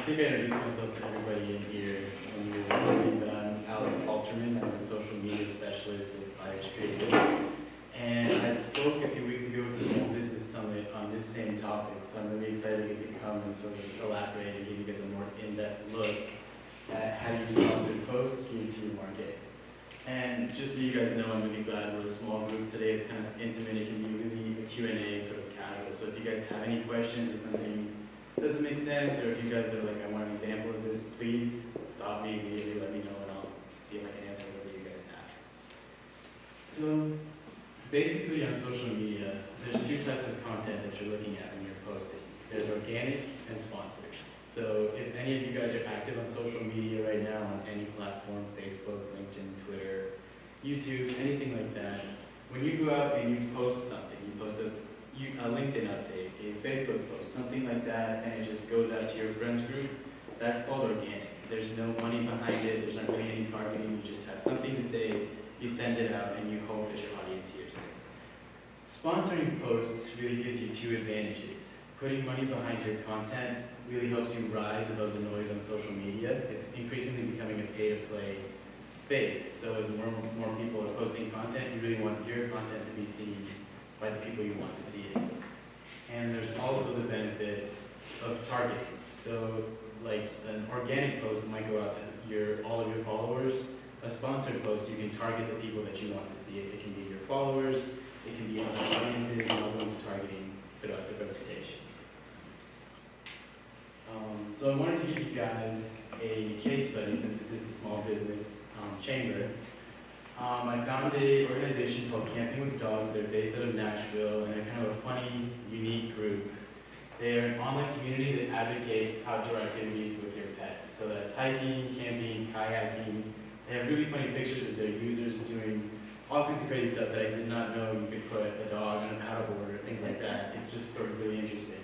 think I introduced myself to everybody in here when you were learning, but I'm Alex Alterman. I'm a social media specialist at Buyers Creative. And I spoke a few weeks ago at the Small Business Summit on this same topic, so I'm really excited to get to come and sort of elaborate and give you guys a more in-depth look at how you sponsor posts geared to your market. And just so you guys know, I'm really glad we're a small group today. It's kind of intimate. It can be really a Q&A, sort of casual. So if you guys have any questions or something doesn't make sense, or if you guys are like, I want an example of this, please stop me immediately, let me know, and I'll see if I can answer whatever you guys have. So basically on social media, there's two types of content that you're looking at when you're posting. There's organic and sponsored. So if any of you guys are active on social media right now on any platform, Facebook, LinkedIn, Twitter, YouTube, anything like that, when you go out and you post something, you post a LinkedIn update, a Facebook post, something like that, and it just goes out to your friends group, that's called organic. There's no money behind it, there's not really any targeting, you just have something to say, you send it out, and you hope that your audience hears it. Sponsoring posts really gives you two advantages. Putting money behind your content really helps you rise above the noise on social media. It's increasingly becoming a pay-to-play space. So as more people are posting content, you really want your content to be seen by the people you want to see it. And there's also the benefit of targeting. So like an organic post might go out to all of your followers. A sponsored post, you can target the people that you want to see it. It can be your followers, it can be other audiences, and all of targeting throughout the presentation. So I wanted to give you guys a case study, since this is the Small Business Chamber. I found an organization called Camping with Dogs. They're based out of Nashville, and they're kind of a funny, unique group. They're an online community that advocates outdoor activities with your pets. So that's hiking, camping, kayaking. They have really funny pictures of their users doing all kinds of crazy stuff that I did not know you could put a dog on a paddleboard or things like that. It's just sort of really interesting.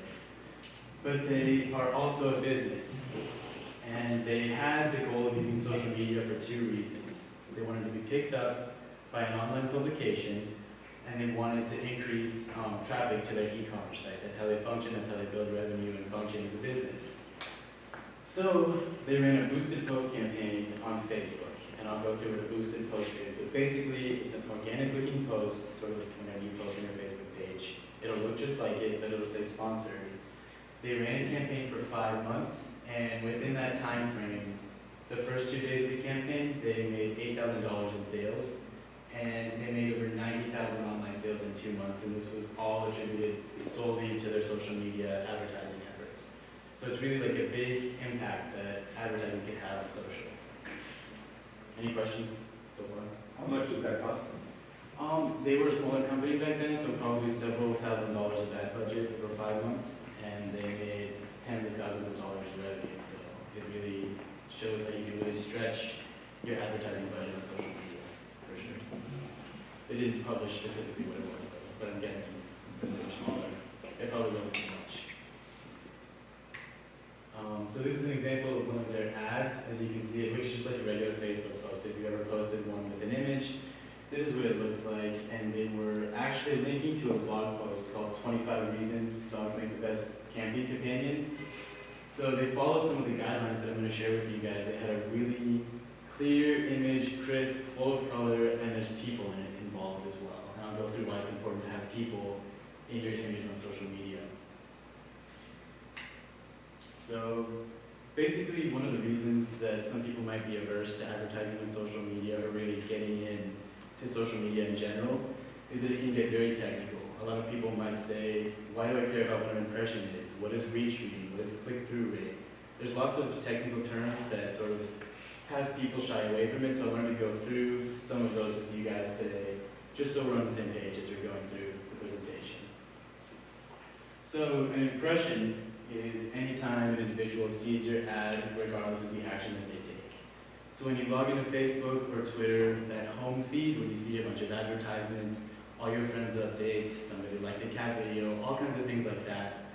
But they are also a business, and they had the goal of using social media for two reasons. They wanted to be picked up by an online publication, and they wanted to increase traffic to their e-commerce site. That's how they function, that's how they build revenue and function as a business. So they ran a boosted post campaign on Facebook, and I'll go through what a boosted post is. But basically, it's an organic looking post, sort of like whenever you post on your Facebook page. It'll look just like it, but it'll say sponsored. They ran a campaign for 5 months, and within that time frame, the first 2 days of the campaign, they made $8,000 in sales, and they made over 90,000 online sales in 2 months, and this was all attributed solely to their social media advertising efforts. So it's really like a big impact that advertising can have on social. Any questions so far? How much did that cost them? They were a smaller company back then, so probably several $1,000s of ad budget for 5 months, and they made tens of thousands of dollars in revenue. So it really shows that you can really stretch your advertising budget on social media, for sure. They didn't publish specifically what it was, though, but I'm guessing because they were smaller, it probably wasn't too much. So this is an example of one of their ads. As you can see, it looks just like a regular Facebook post. If you ever posted one with an image, this is what it looks like. And they were actually linking to a blog post called 25 Reasons Dogs Make the Best Camping Companions. So they followed some of the guidelines that I'm going to share with you guys. They had a really clear image, crisp, full of color, and there's people in it involved as well. And I'll go through why it's important to have people in your images on social media. So basically, one of the reasons that some people might be averse to advertising on social media or really getting in to social media in general is that it can get very technical. A lot of people might say, why do I care about what an impression is? What is reach reading? What is the click-through rate? There's lots of technical terms that sort of have people shy away from it, so I wanted to go through some of those with you guys today, just so we're on the same page as we're going through the presentation. So an impression is any time an individual sees your ad regardless of the action that they take. So when you log into Facebook or Twitter, that home feed where you see a bunch of advertisements, all your friends' updates, somebody liked a cat video, all kinds of things like that.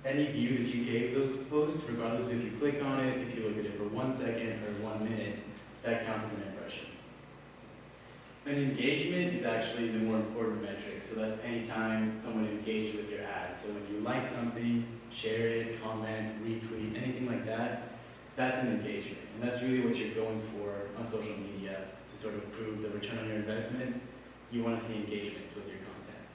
Any view that you gave those posts, regardless of if you click on it, if you look at it for 1 second or 1 minute, that counts as an impression. An engagement is actually the more important metric, so that's any time someone engages with your ad. So So when you like something, share it, comment, retweet, anything like that, that's an engagement. And that's really what you're going for on social media to sort of prove the return on your investment. You want to see engagements with your content.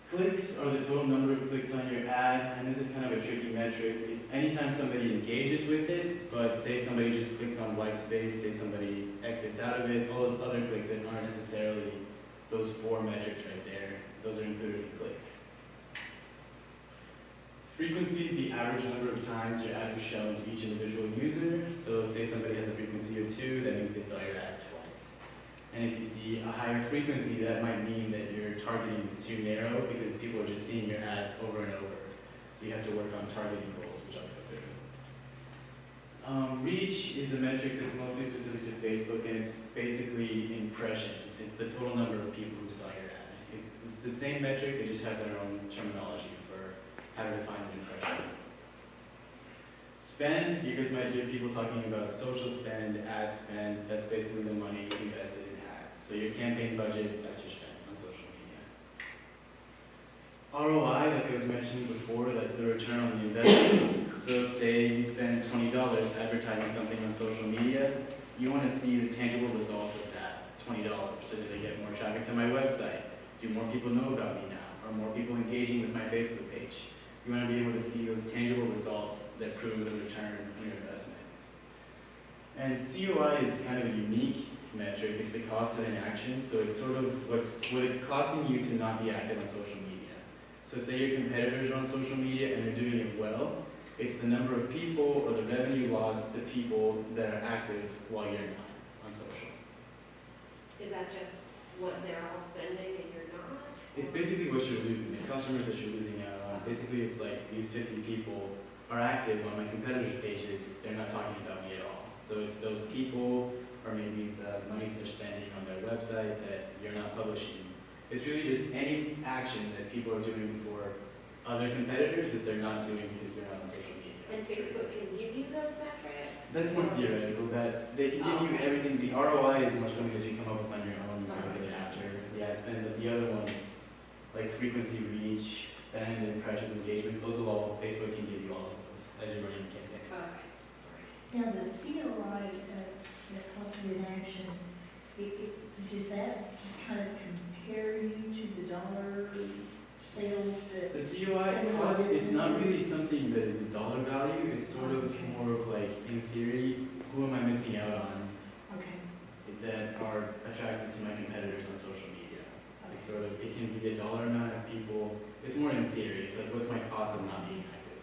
Clicks are the total number of clicks on your ad, and this is kind of a tricky metric. It's anytime somebody engages with it, but say somebody just clicks on white space, say somebody exits out of it, all those other clicks that aren't necessarily those 4 metrics right there, those are included in clicks. Frequency is the average number of times your ad is shown to each individual user. So say somebody has a frequency of 2, that means they saw your ad twice. And if you see a higher frequency, that might mean that your targeting is too narrow because people are just seeing your ads over and over. So you have to work on targeting goals, which I'll go through. Reach is a metric that's mostly specific to Facebook, and it's basically impressions. It's the total number of people who saw your ad. It's the same metric, they just have their own terminology for how to define an impression. Spend, you guys might hear people talking about social spend, ad spend. That's basically the money invested in ads. So your campaign budget, that's your spend on social media. ROI, like I was mentioning before, that's the return on the investment. So say you spend $20 advertising something on social media, you want to see the tangible results of that $20. So do they get more traffic to my website? Do more people know about me now? Are more people engaging with my Facebook page? You want to be able to see those tangible results that prove the return on your investment. And COI is kind of a unique metric. It's the cost of inaction. So it's sort of what it's costing you to not be active on social media. So say your competitors are on social media and they're doing it well. It's the number of people or the revenue lost to people that are active while you're not on social. Is that just what they're all spending and you're not? It's basically what you're losing, the customers that you're losing out on. Basically, it's like these 50 people are active on my competitors' pages, they're not talking about me at all. So it's those people, or maybe the money they're spending on their website that you're not publishing. It's really just any action that people are doing for other competitors that they're not doing because they're not on social media. And Facebook can give you those metrics? That's more theoretical, that they can give you everything. The ROI is more something that you come up with on your own, you can look at it after. Yeah, spend, but the other ones, like frequency, reach, spend, impressions, engagements, those will all, Facebook can give you all of those as you're running campaigns. Okay. Now, the COI, the cost of inaction, does that just kind of compare you to the dollar sales that? The COI cost, it's not really something that is a dollar value, it's sort of more of like, in theory, who am I missing out on Okay. that are attracted to my competitors on social media? It's sort of, it can be a dollar amount of people, it's more in theory, it's like, what's my cost of not being active?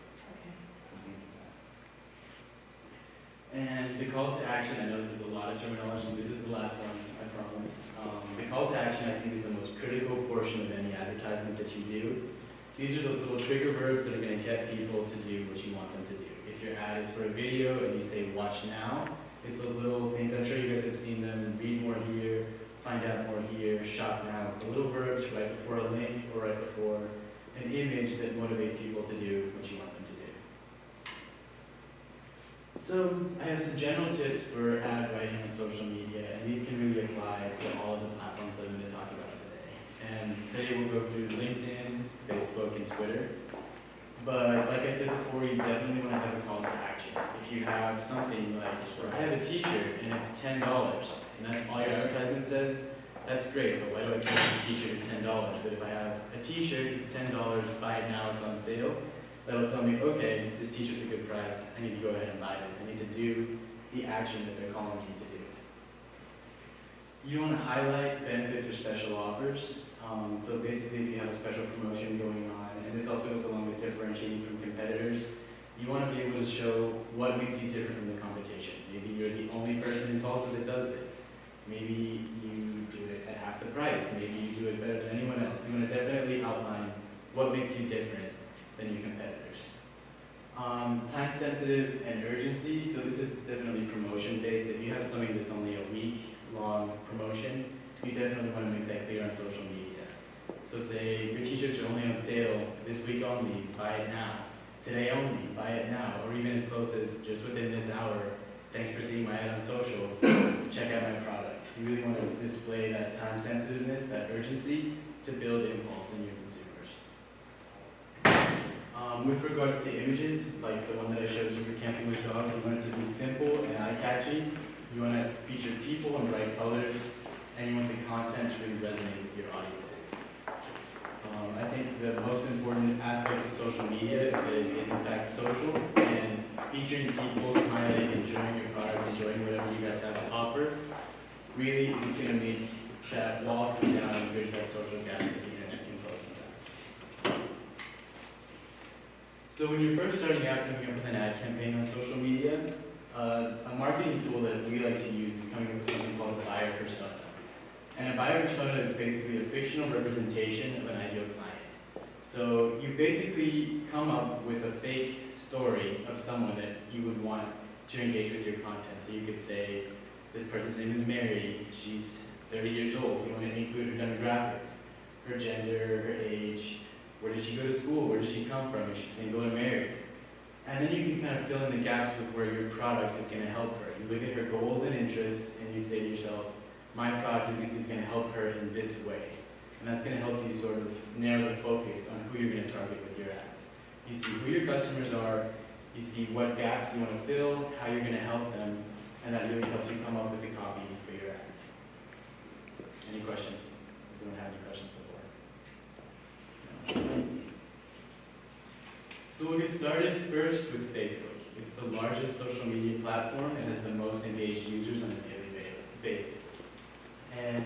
Okay. And the call to action, I know this is a lot of terminology, this is the last one, I promise. The call to action, I think, is the most critical portion of any advertisement that you do. These are those little trigger verbs that are going to get people to do what you want them to do. If your ad is for a video and you say watch now, it's those little things, I'm sure you guys have seen them, read more here, find out more here, shop now. It's the little verbs right before a link or right before an image that motivate people to do what you want them to do. So I have some general tips for ad writing on social media, and these can really apply to all of the platforms that I'm going to talk about today. And today we'll go through LinkedIn, Facebook, and Twitter. But like I said before, you definitely want to have a call to action. If you have something like, I have a t-shirt and it's $10, and that's all your advertisement says, that's great, but why do I care if the t-shirt is $10? But if I have a t-shirt, it's $10, buy it now, it's on sale, that'll tell me, okay, this t-shirt's a good price, I need to go ahead and buy this. I need to do the action that they're calling me to do. You want to highlight benefits or special offers. So basically, if you have a special promotion going on, and this also goes along with differentiating from competitors, you want to be able to show what makes you different from the competition. Maybe you're the only person in Tulsa that does this. Maybe you do it at half the price. Maybe you do it better than anyone else. You want to definitely outline what makes you different than your competitors. Time sensitive and urgency. So this is definitely promotion based. If you have something that's only a week long promotion, you definitely want to make that clear on social media. So say your t-shirts are only on sale this week only, buy it now. Today only, buy it now. Or even as close as just within this hour, thanks for seeing my ad on social, check out my product. You really want to display that time sensitiveness, that urgency, to build impulse in your consumers. With regards to images, like the one that I showed you for camping with dogs, you want it to be simple and eye-catchy. You want to feature people in bright colors, and you want the content to really resonate with your audiences. I think the most important aspect of social media is that it is in fact social, and featuring people smiling, enjoying your product, enjoying whatever you guys have to offer, really is going to make that wall come down and bridge that social gap that the internet can close sometimes. So when you're first starting out coming up with an ad campaign on social media, a marketing tool that we like to use is coming up with something called a buyer persona. And a buyer persona is basically a fictional representation of an ideal client. So you basically come up with a fake story of someone that you would want to engage with your content. So you could say, this person's name is Mary, she's 30 years old. You want to include her demographics, her gender, her age, where did she go to school, where does she come from, is she single or married? And then you can kind of fill in the gaps with where your product is going to help her. You look at her goals and interests, and you say to yourself, my product is going to help her in this way. And that's going to help you sort of narrow the focus on who you're going to target with your ads. You see who your customers are, you see what gaps you want to fill, how you're going to help them, and that really helps you come up with the copy for your ads. Any questions? Does anyone have any questions before? No. So we'll get started first with Facebook. It's the largest social media platform and has the most engaged users on a daily basis. And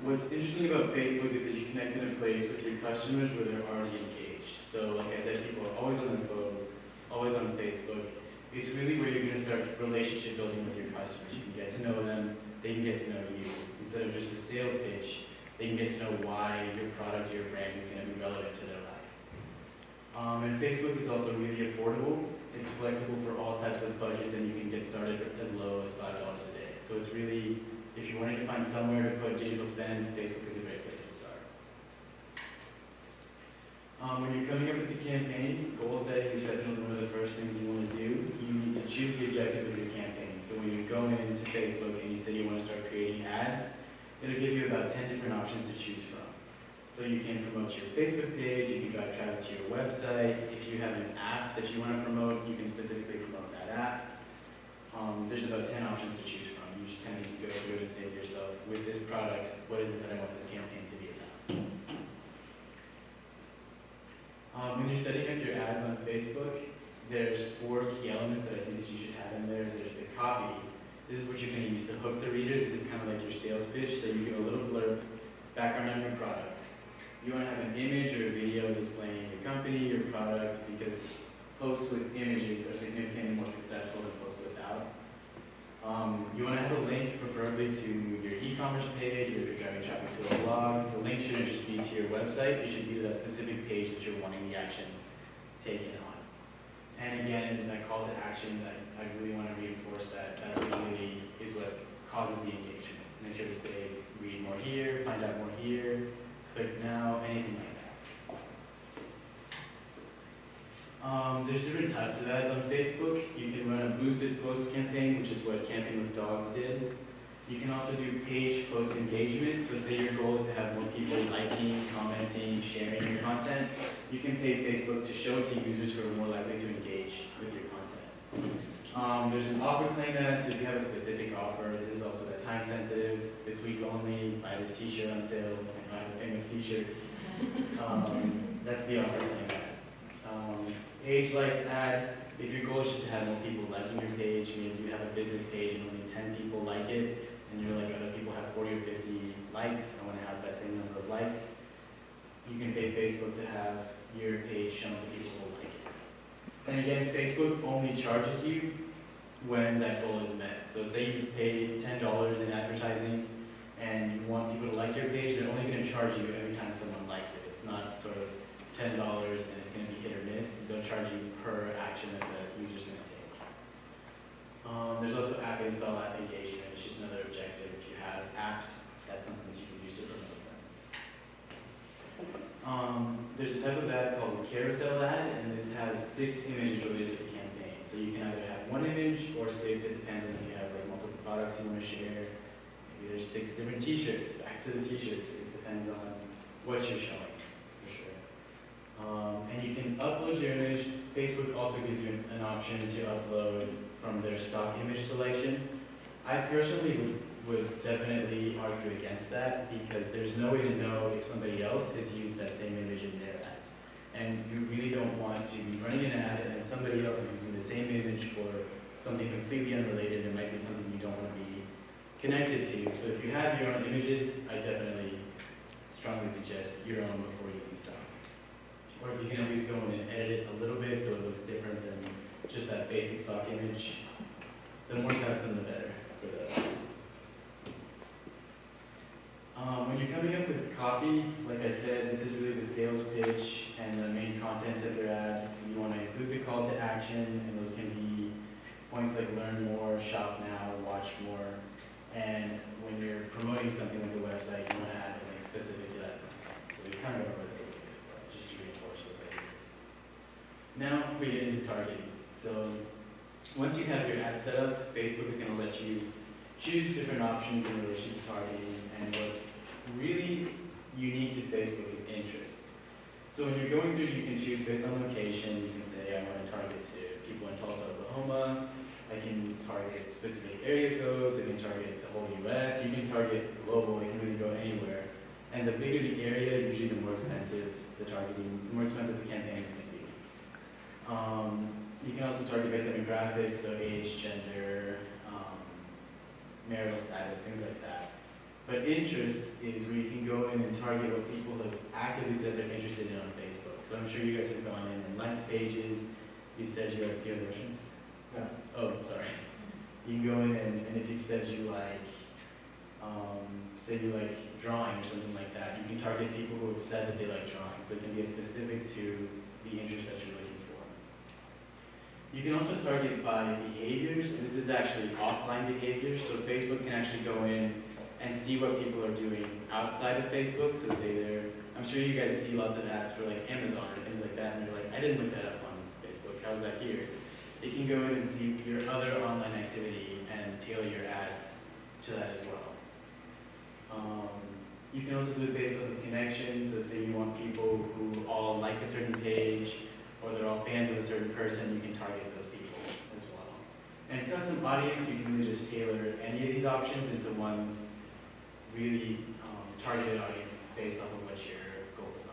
what's interesting about Facebook is that you connect in a place with your customers where they're already engaged. So like I said, people are always on their phones, always on Facebook. It's really where you're going to start relationship building with your customers. You can get to know them, they can get to know you. Instead of just a sales pitch, they can get to know why your product, your brand is going to be relevant to their life. And Facebook is also really affordable. It's flexible for all types of budgets, and you can get started as low as $5 a day. So it's really, if you're wanting to find somewhere to put digital spend, Facebook is a great place to start. When you're coming up with the campaign, goal setting is definitely one of the first things you want to do. You need to choose the objective of your campaign. So when you go into Facebook and you say you want to start creating ads, it'll give you about 10 different options to choose from. So you can promote your Facebook page, you can drive traffic to your website. If you have an app that you want to promote, you can specifically promote that app. There's about 10 options to choose from. You just kind of need to go through and say to yourself, with this product, what is it that I want this campaign to be about? When you're setting up your ads on Facebook, there's 4 key elements that I think that you should have in there. There's the copy. This is what you're going to use to hook the reader. This is kind of like your sales pitch. So you give a little blurb, background on your product. You want to have an image or a video displaying your company, your product, because posts with images are significantly more successful than posts without. You want to have a link, preferably to your e-commerce page, or if you're driving traffic to a blog. The link shouldn't just be to your website. It should be to that specific page that you're wanting the action taken on. And again, that call to action, I really want to reinforce that. That really is what causes the engagement. Make sure to say, read more here, find out more here, click now, anything like that. There's different types of ads on Facebook. You can run a boosted post campaign, which is what Camping with Dogs did. You can also do page post engagement. So say your goal is to have more people liking, commenting, sharing your content. You can pay Facebook to show it to users who are more likely to engage with your content. There's an offer claim ad, so if you have a specific offer, this is also that time sensitive, this week only, buy this t-shirt on sale, and buy the thing with t-shirts. That's the offer claim ad. Page likes ad, if your goal is just to have more people liking your page, maybe you have a business page and only 10 people like it, and you're like, other people have 40 or 50 likes, I want to have that same number of likes, you can pay Facebook to have your page shown to people who like it. And again, Facebook only charges you when that goal is met. So say you pay $10 in advertising and you want people to like your page, they're only going to charge you every time someone likes it. It's not sort of $10 and it's going to be hit or miss. They'll charge you per action that the user's going to take. There's also app install, app engagement. It's just another objective. If you have apps, that's something that you can use to promote them. There's a type of ad called a carousel ad, and this has 6 images related to the campaign. So you can either have 1 image or 6. It depends on if you have like multiple products you want to share. Maybe there's 6 different t-shirts. Back to the t-shirts. It depends on what you're showing, for sure. And you can upload your image Facebook also gives you an option to upload from their stock image selection. I personally would definitely argue against that because there's no way to know if somebody else has used that same image in their ads. And you really don't want to be running an ad and somebody else is using the same image for something completely unrelated. It might be something you don't want to be connected to. So if you have your own images, I definitely strongly suggest your own before using stock. Or if you can at least go in and edit it a little bit so it looks different than just that basic stock image, the more custom the better for those. When you're coming up with copy, like I said, this is really the sales pitch and the main content of your ad. You want to include the call to action, and those can be points like learn more, shop now, watch more. And when you're promoting something like a website, you want to add a link specific to that content. So we kind of go over this a little bit, but just to reinforce those ideas. Now we get into targeting. So once you have your ad set up, Facebook is going to let you choose different options in relation to targeting, and what's really unique to Facebook is interests. So when you're going through, you can choose based on location. You can say, I want to target to people in Tulsa, Oklahoma. I can target specific area codes. I can target the whole U.S. You can target global. It can really go anywhere. And the bigger the area, usually the more expensive the targeting, the more expensive the campaign is going to be. You can also target by demographics, so age, gender, marital status, things like that. But interest is where you can go in and target what people have actively said they're interested in on Facebook. So I'm sure you guys have gone in and liked pages. You've said you like the other version? Yeah. Oh, sorry. You can go in and if you've said you like, say you like drawing or something like that, you can target people who have said that they like drawing. So it can be specific to the interest that you're looking for. You can also target by behaviors, and this is actually offline behaviors. So Facebook can actually go in and see what people are doing outside of Facebook. So say I'm sure you guys see lots of ads for like Amazon or things like that, and you're like, I didn't look that up on Facebook, how's that here? You can go in and see your other online activity and tailor your ads to that as well. You can also do it based on the connections. So say you want people who all like a certain page, or they're all fans of a certain person, you can target those people as well. And custom audience, you can really just tailor any of these options into one really targeted audience based off of what your goals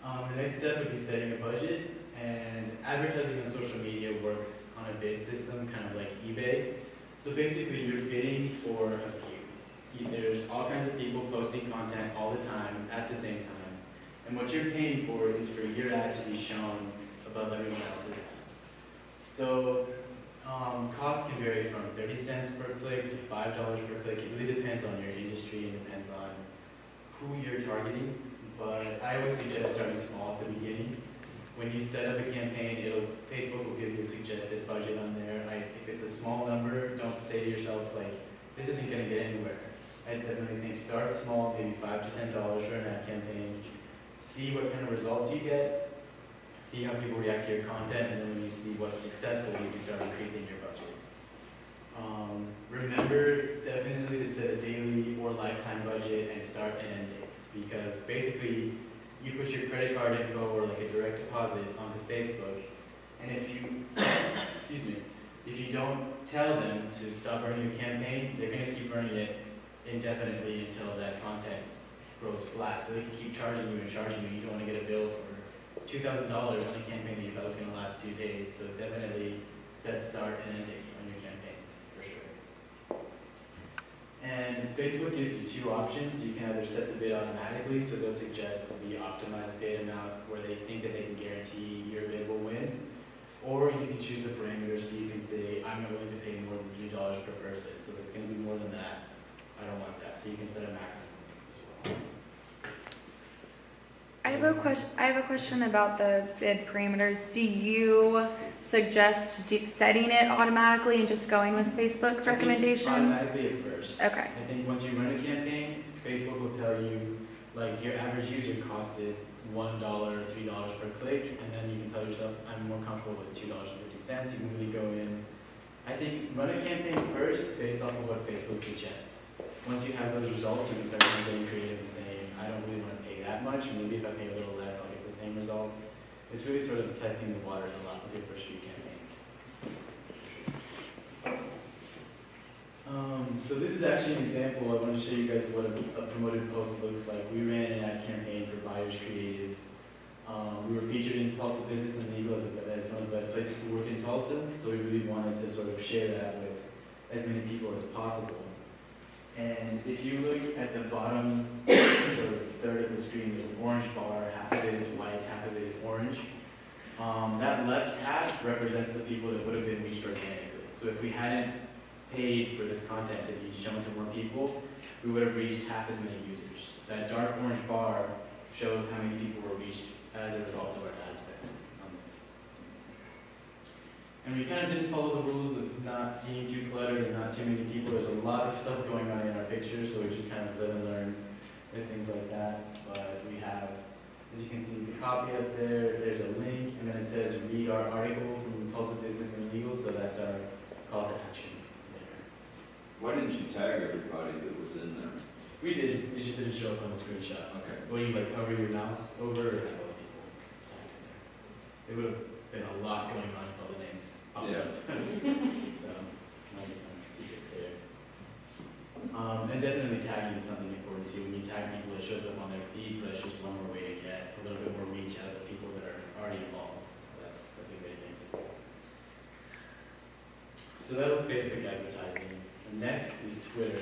are. The next step would be setting a budget, and advertising on social media works on a bid system, kind of like eBay. So basically you're bidding for a few. There's all kinds of people posting content all the time at the same time. And what you're paying for is for your ad to be shown above everyone else's ad. So costs can vary from 30 cents per click to $5 per click. It really depends on your industry and depends on who you're targeting. But I always suggest starting small at the beginning. When you set up a campaign, Facebook will give you a suggested budget on there. If it's a small number, don't say to yourself, like, this isn't going to get anywhere. I definitely think start small, maybe $5 to $10 for an ad campaign. See what kind of results you get, see how people react to your content, and then when you see what's successful, you can start increasing your budget. Remember definitely to set a daily or lifetime budget and start and end dates, because basically you put your credit card info or like a direct deposit onto Facebook, and if you, excuse me, if you don't tell them to stop running your campaign, they're going to keep running it indefinitely until that content grows flat. So they can keep charging you and charging you. You don't want to get a bill for $2,000 on a campaign that you thought was going to last 2 days. So definitely set start and end dates on your campaigns, for sure. And Facebook gives you two options. You can either set the bid automatically, so they'll suggest the optimized bid amount where they think that they can guarantee your bid will win. Or you can choose the parameters, so you can say, I'm not willing to pay more than $3 per person. So if it's going to be more than that, I don't want that. So you can set a maximum as well. I have a question about the bid parameters. Do you suggest setting it automatically and just going with Facebook's recommendation? Automatically at first. Okay. I think once you run a campaign, Facebook will tell you, like, your average user costed $1, $3 per click, and then you can tell yourself, I'm more comfortable with $2.50. You can really go in. I think run a campaign first based off of what Facebook suggests. Once you have those results, you can start getting creative and saying, I don't really want to pay that much. Maybe if I pay a little less, I'll get the same results. It's really sort of testing the waters a lot with your first few campaigns. So this is actually an example. I want to show you guys what a promoted post looks like. We ran an ad campaign for Buyers Creative. We were featured in Tulsa Business and Legal as one of the best places to work in Tulsa, so we really wanted to sort of share that with as many people as possible. And if you look at the bottom sort of third of the screen, there's an orange bar, half of it is white, half of it is orange. That left half represents the people that would have been reached organically. So if we hadn't paid for this content to be shown to more people, we would have reached half as many users. That dark orange bar shows how many people were reached as a result of our ad spend on this. And we kind of didn't follow the rules of not being too cluttered and not too many people. There's a lot of stuff going on in our pictures, so we just kind of live and learn with things like that. But we have, as you can see, the copy up there, there's a link, and then it says read our article from Tulsa Business and Legal, so that's our call to action there. Why didn't you tag everybody that was in there? We did, it just didn't show up on the screenshot. Okay. Well, you like hover your mouse over or have other people tagged in there. There would have been a lot going on if all the names popped up. So, I'll keep it clear. And definitely tagging is something important too. When you tag people, it shows up on their feed, so that's just one more way to get a little bit more reach out of the people that are already involved. So that's a great thing. So that was Facebook advertising. And next is Twitter.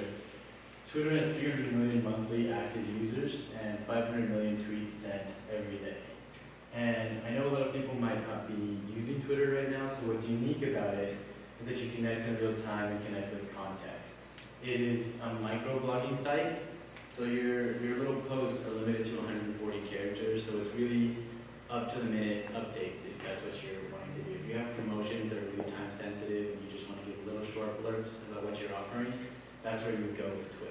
Twitter has 300 million monthly active users and 500 million tweets sent every day. And I know a lot of people might not be using Twitter right now, so what's unique about it is that you connect in real time and connect with context. It is a micro-blogging site, so your little posts are limited to 140 characters, so it's really up-to-the-minute updates if that's what you're wanting to do. If you have promotions that are really time-sensitive and you just want to give little short blurbs about what you're offering, that's where you would go with Twitter.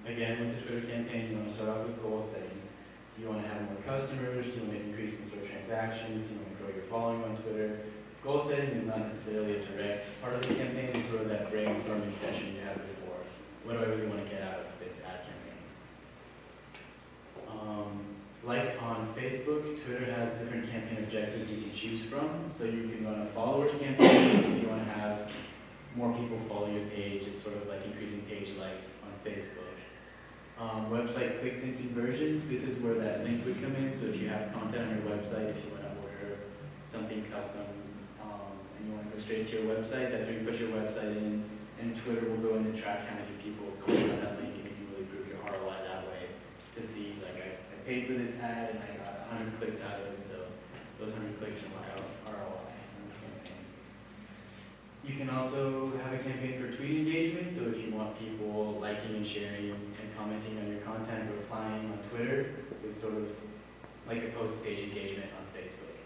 Again, with the Twitter campaign, you want to start off with goal setting. Do you want to have more customers? Do you want to increase in-store transactions? Do you want to grow your following on Twitter? Goal setting is not necessarily a direct part of the campaign. It's sort of that brainstorming session you had before. What do I really want to get out of this ad campaign? Like on Facebook, Twitter has different campaign objectives you can choose from. So you can run a followers campaign if you want to have more people follow your page. It's sort of like increasing page likes on Facebook. Website clicks and conversions, this is where that link would come in. So if you have content on your website, if you want to order something custom and you want to go straight to your website, that's where you put your website in, and Twitter will go in and track how many people click on that link, and you can really prove your ROI that way to see, like, I paid for this ad and I got 100 clicks out of it, so those 100 clicks are my ROI on this campaign. You can also have a campaign for tweet engagement, so if you want people liking and sharing and commenting on your content or replying on Twitter, it's sort of like a post-page engagement on Facebook.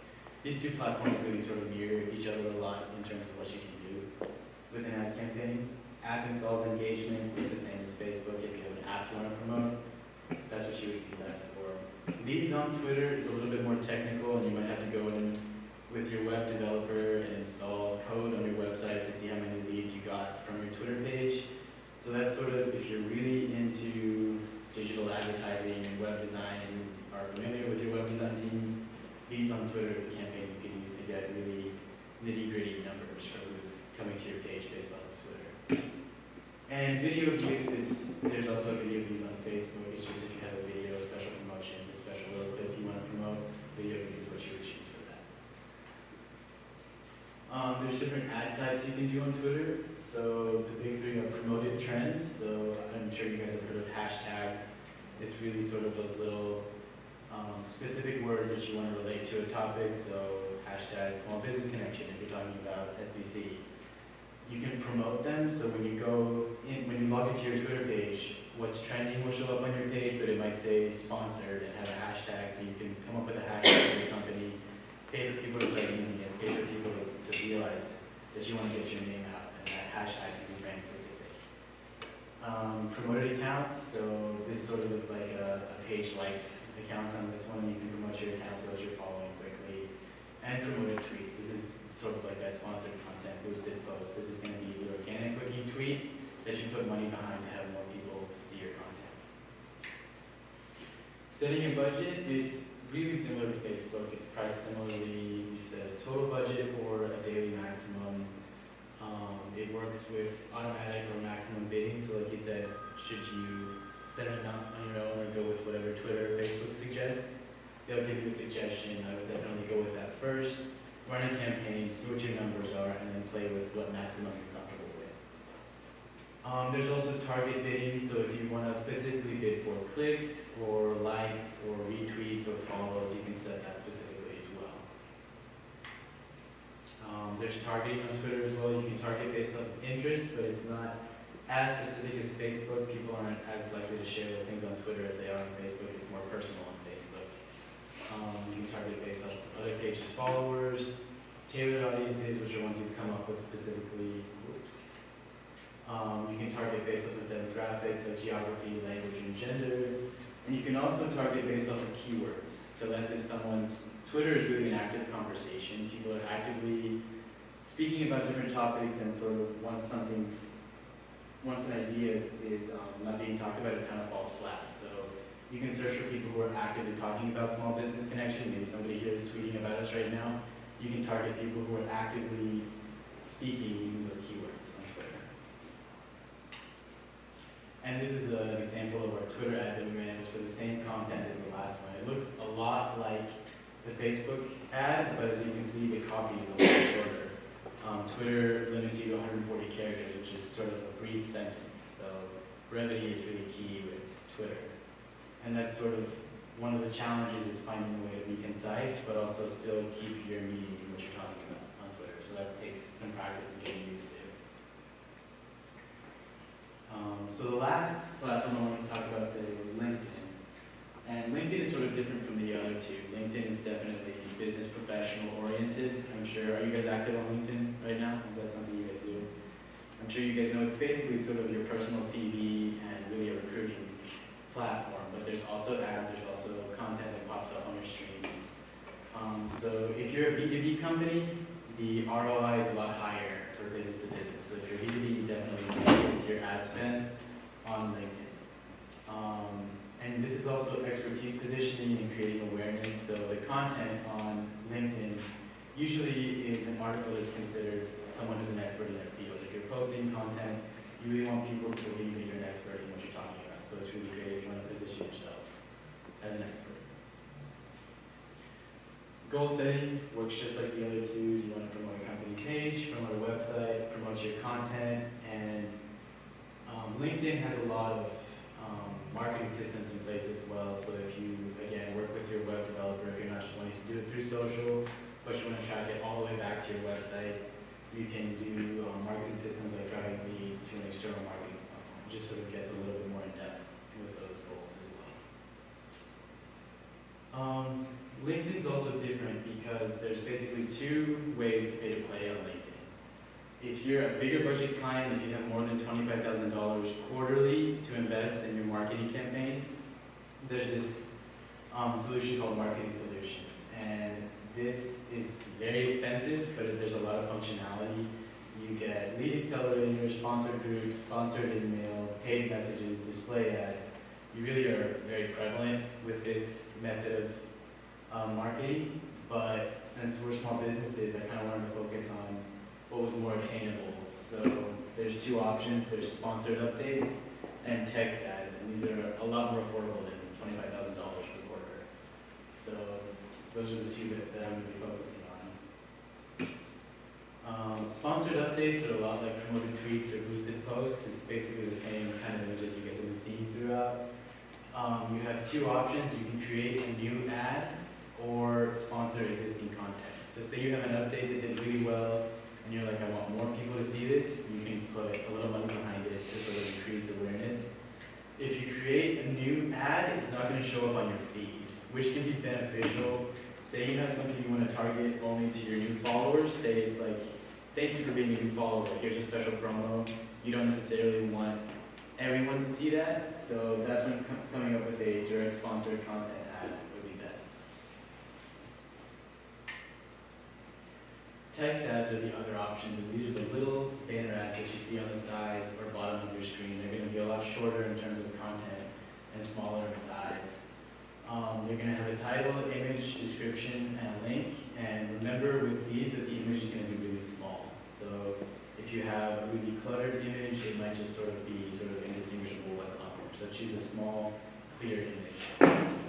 These two platforms really sort of mirror each other a lot in terms of what you can do with an ad campaign. App installs engagement is the same as Facebook. If you have an app you want to promote, that's what you would use that for. Leads on Twitter is a little bit more technical, and you might have to go in with your web developer and install code on your website to see how many leads you got from your Twitter page. So that's sort of, if you're really into digital advertising and web design and are familiar with your web design team, leads on Twitter is a campaign you can use to get really nitty-gritty numbers for who's coming to your page based off of Twitter. And video views, there's also video views on Facebook. It's just if you have a video, special promotions, a special little clip you want to promote, video views is what you would choose for that. There's different ad types you can do on Twitter. So the big three are promoted trends. So I'm sure you guys have heard of hashtags. It's really sort of those little specific words that you want to relate to a topic. So hashtag small business connection if you're talking about SBC. You can promote them. So when you go in, when you log into your Twitter page, what's trending will show up on your page, but it might say sponsored and have a hashtag. So you can come up with a hashtag for your company, pay for people to start using it, pay for people to realize that you want to get your name out, and that hashtag can be brand specific. Promoted accounts, so this sort of is like a page likes account on this one. You can promote your account, build your following quickly. And promoted tweets, this is sort of like that sponsored content, boosted post. This is going to be the organic looking tweet that you put money behind to have more people see your content. Setting a budget is really similar to Facebook. It's priced similarly. You set a total budget or a daily maximum. It works with automatic or maximum bidding. So like you said, should you set an amount on your own or go with whatever Twitter or Facebook suggests, they'll give you a suggestion. I would definitely go with that first. Run a campaign, see what your numbers are, and then play with what maximum you're comfortable with. There's also target bidding, so if you want to specifically bid for clicks or likes or retweets or follows, you can set that specifically as well. There's targeting on Twitter as well. You can target based on interest, but it's not as specific as Facebook. People aren't as likely to share those things on Twitter as they are on Facebook. It's more personal on Facebook. You can target based on other pages' followers, tailored audiences, which are ones you've come up with specifically. You can target based on the demographics like geography, language, and gender. And you can also target based off of keywords. So that's if Twitter is really an active conversation. People are actively speaking about different topics, and sort of once an idea is not being talked about, it kind of falls flat. So you can search for people who are actively talking about Small Business Connection. Maybe somebody here is tweeting about us right now. You can target people who are actively speaking using those keywords on Twitter. And this is an example of our Twitter ad that we ran. It's for the same content as the last one. It looks a lot like the Facebook ad, but as you can see, the copy is a lot shorter. Twitter limits you to 140 characters, which is sort of a brief sentence. So brevity is really key with Twitter. And that's sort of one of the challenges, is finding a way to be concise, but also still keep your meaning in what you're talking about on Twitter. So that takes some practice and getting used to. So the last platform I wanted to talk about today was LinkedIn. And LinkedIn is sort of different from the other two. LinkedIn is definitely business professional oriented. I'm sure, are you guys active on LinkedIn right now? Is that something you guys do? I'm sure you guys know it's basically sort of your personal CV and really a recruiting platform. But there's also ads, there's also content that pops up on your stream. So if you're a B2B company, the ROI is a lot higher for business to business. So if you're B2B, you definitely increase your ad spend on LinkedIn. And this is also expertise positioning and creating awareness. So the content on LinkedIn usually is an article that's considered someone who's an expert in their field. If you're posting content, you really want people to believe that you're an expert in what you're talking about. So it's really great if you want to position yourself as an expert. Goal setting works just like the other two. You want to promote a company page, promote a website, promote your content, and LinkedIn has a lot of marketing systems in place as well. So if you, again, work with your web developer, if you're not just wanting to do it through social, but you want to track it all the way back to your website, you can do marketing systems like driving leads to an external marketing platform. It just sort of gets a little bit more in depth with those goals as well. LinkedIn's also different because there's basically two ways to pay to play on LinkedIn. If you're a bigger budget client, if you have more than $25,000 quarterly to invest in your marketing campaigns, there's this solution called Marketing Solutions. And this is very expensive, but there's a lot of functionality. You get lead accelerators, sponsored groups, sponsored email, paid messages, display ads. You really are very prevalent with this method of marketing, but since we're small businesses, I kind of wanted to focus on what was more attainable. So there's two options. There's sponsored updates and text ads, and these are a lot more affordable than $25,000 per quarter. So those are the two that I'm going to be focusing on. Sponsored updates are a lot like promoted tweets or boosted posts. It's basically the same kind of images you guys have been seeing throughout. You have two options. You can create a new ad or sponsor existing content. So say you have an update that did really well, and you're like, I want more people to see this, you can put a little money behind it to sort of increase awareness. If you create a new ad, it's not going to show up on your feed, which can be beneficial. Say you have something you want to target only to your new followers. Say it's like, thank you for being a new follower, here's a special promo. You don't necessarily want everyone to see that, so that's when coming up with a direct sponsored content ad would be best. Text ads are the other options, and these are the little banner ads that you see on the sides or bottom of your screen. They're going to be a lot shorter in terms of content and smaller in size. You're gonna have a title, image, description, and a link. And remember with these that the image is gonna be really small. So if you have a really cluttered image, it might just sort of be indistinguishable what's on there. So choose a small, clear image.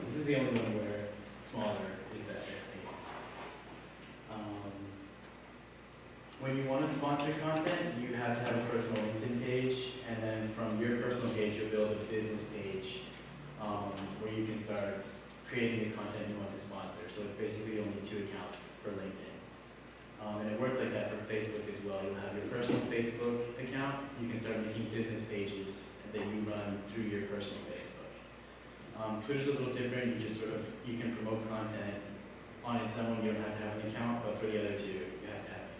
This is the only one where smaller is better, I guess. When you want to sponsor content, you have to have a personal LinkedIn page, and then from your personal page, you'll build a business page where you can start creating the content you want to sponsor. So it's basically only 2 accounts for LinkedIn. And it works like that for Facebook as well. You'll have your personal Facebook account. You can start making business pages that you run through your personal Facebook. Twitter's a little different. You can promote content on its own. You don't have to have an account, but for the other 2, you have to have an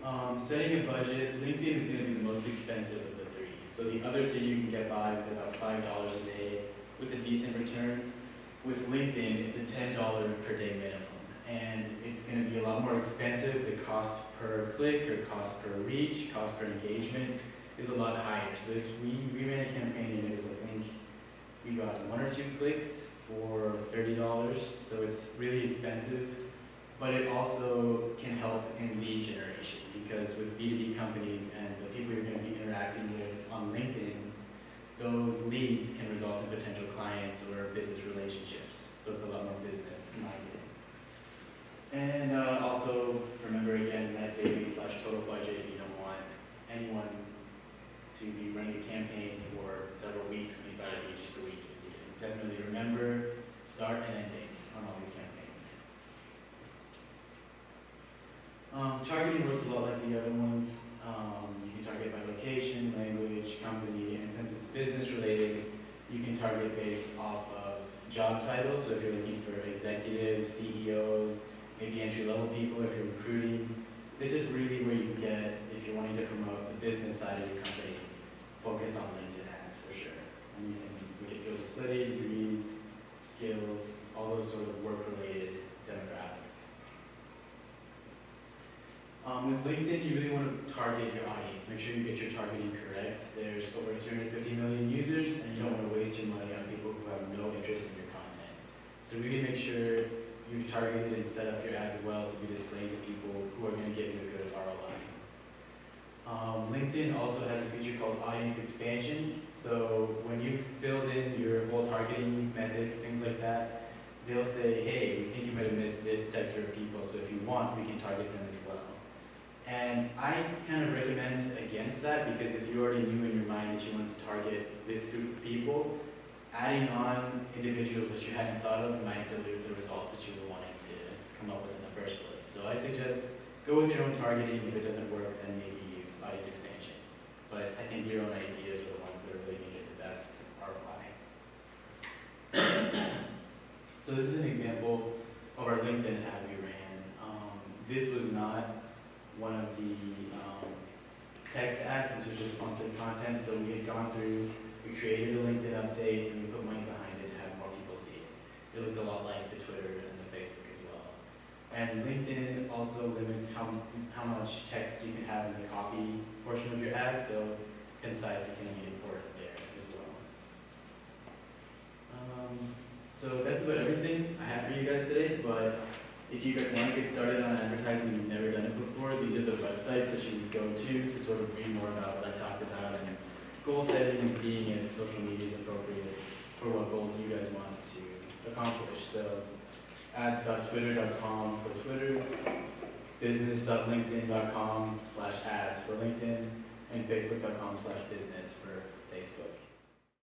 account. Setting a budget, LinkedIn is going to be the most expensive of the 3. So the other 2 you can get by with about $5 a day with a decent return. With LinkedIn, it's a $10 per day minimum. And it's going to be a lot more expensive. The cost per click or cost per reach, cost per engagement is a lot higher. So we ran a campaign and it was, I think, we got 1 or 2 clicks for $30. So it's really expensive, but it also can help in lead generation because with B2B companies and the people you're going to be interacting with on LinkedIn, those leads can result in potential clients or business relationships. So it's a lot more business minded. And also remember again that daily/total budget. You don't want anyone to be running a campaign for several weeks when you thought it'd be just a week. You can definitely remember start and end dates on all these campaigns. Targeting works a lot like the other ones. You can target by location, language, company, and since it's business related, you can target based off of job titles. So if you're looking for executives, CEOs, maybe entry-level people, if you're recruiting, this is really where you get, if you're wanting to promote the business side of your company, focus on LinkedIn ads for sure. And you can look at fields of study, degrees, skills, all those sort of work-related demographics. With LinkedIn, you really want to target your audience. Make sure you get your targeting correct. There's over 350 million users, and you don't want to waste your money on people who have no interest in your content. So really make sure you've targeted and set up your ads well to be displayed to people who are going to give you a good ROI. LinkedIn also has a feature called audience expansion. So when you filled in your whole targeting methods, things like that, they'll say, hey, we think you might have missed this sector of people, so if you want, we can target them as well. And I kind of recommend against that because if you already knew in your mind that you wanted to target this group of people, adding on individuals that you hadn't thought of might dilute the results that you were wanting to come up with in the first place. So I'd suggest go with your own targeting. If it doesn't work, then maybe use audience expansion. But I think your own ideas are the ones that are really going to get the best ROI. So this is an example of our LinkedIn ad we ran. This was not one of the text ads. This was just sponsored content. So we had gone through, we created a LinkedIn update, and we put money behind it to have more people see it. It looks a lot like the Twitter and the Facebook as well. And LinkedIn also limits how much text you can have in the copy portion of your ad, so concise is going to be important there as well. So that's about everything I have for you guys today, but if you guys want to get started on advertising and you've never done it before, these are the websites that you would go to sort of read more about what I talked about and goal setting and seeing if social media is appropriate for what goals you guys want to accomplish. So ads.twitter.com for Twitter, business.linkedin.com/ads for LinkedIn, and facebook.com/business for Facebook.